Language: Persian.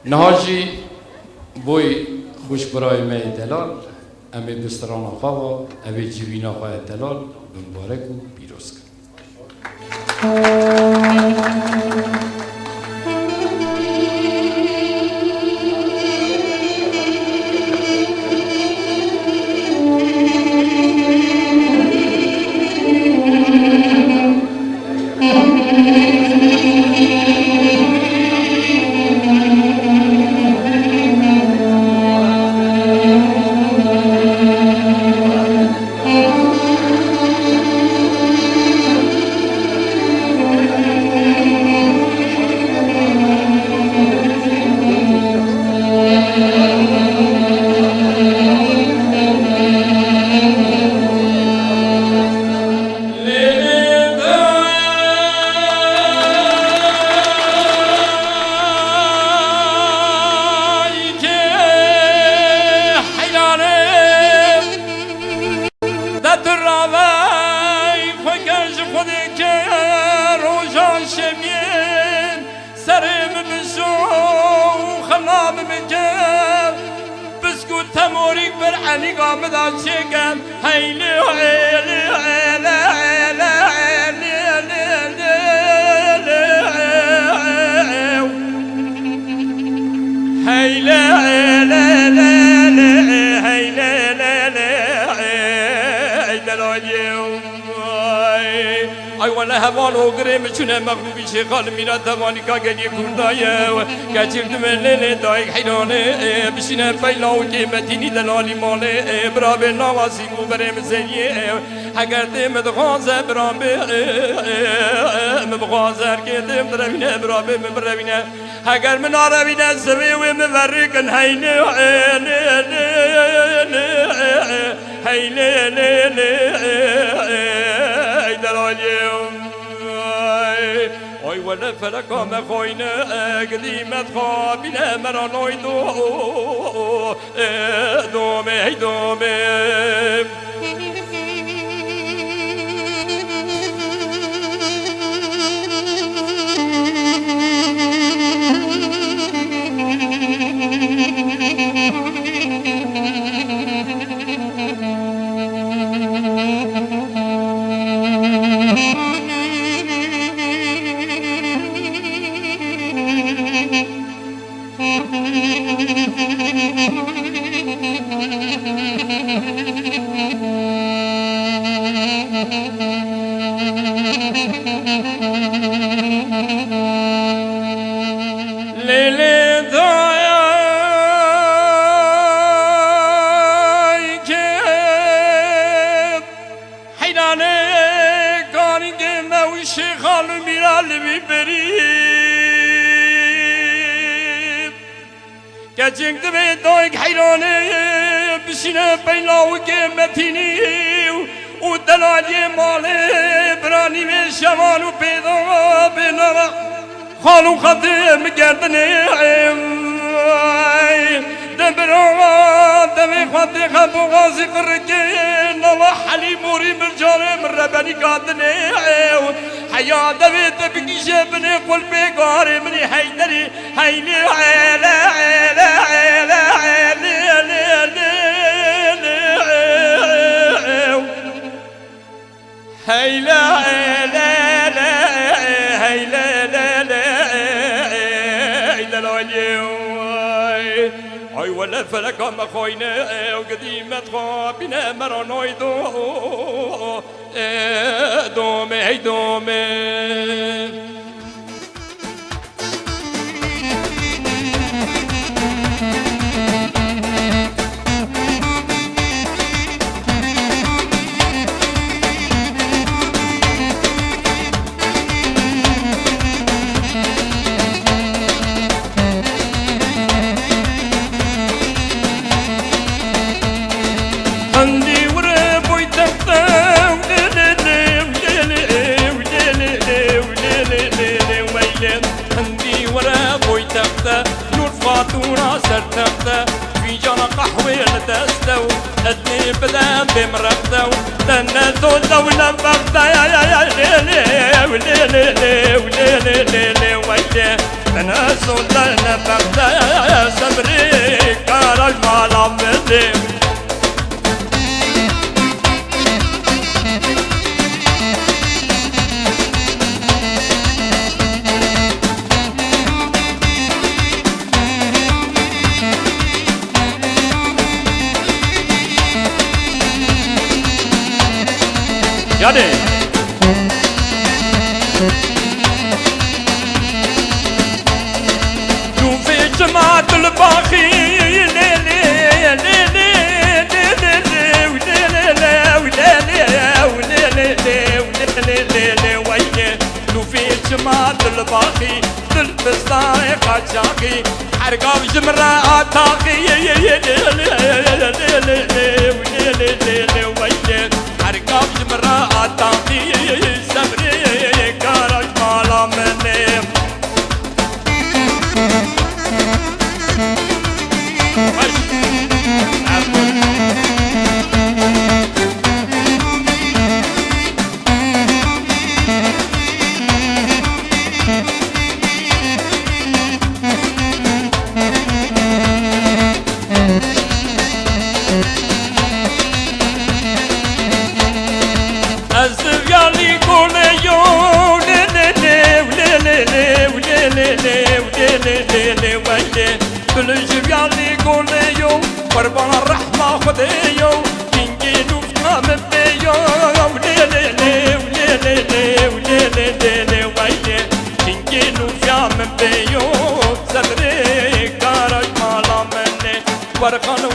نهاجی بوی خوش برای می دلال امی بستران خواه امی جوینا خواه دلال مبارک و پیروز کن. تموریک بر علی قامد آچگم هیلی هیلی هیلی هیلی ای ولی هوان و گرم چونه مغلوبی شغال میرا توانی که گلی کردایه کچیر دمن لیلی دایک حیرانه بشینه پیلا و قیمتینی دلالی ماله برابر نوازی و برم زنیه اگر دم دخوازه برابر مبغازه که دم دربینه برابر مبربینه اگر من عربینه سوی و مبرکن هینه ای ولی فرقا مخوینه قدیمت خوابینه مرا نویدو دومه دومه گجنگ به دایک حیرانه بشینه پیلا و قیمتینی و دلالی مال برانی به شمان و پیدا به نرا خالو خدم گردنه دبرا دمی خواهد خب و غازی قرقه نالا حلی موری مرجانه مربنی قادنه حیا دمی تبکیشه بنی قل بگاره منی حیدری حیلی حیلی حیلی حیلی حیلی ای ولی فلکا مخوینه و قدیمت خوابینه مرا نویدو دومه دومه ادني بدا بمرقدو تنزو دولة بغدا يا ليلي وليلي وليلي ويلي تنزو دولة بغدا يعني شوفي جماعة الباخي جماعة الباخي بالفستان قاجاقي حرقة بجمرة آتاقي حرقة بجمرة آتاقي سبري كارج مالا مني بالجبيان اللي يقول يوم قربان الرحمة خذيو ينجيلو فهم بيو وليلي وليلي وليلي ويلي ينجيلو فهم بيو صدري كارج مالا مني ورقان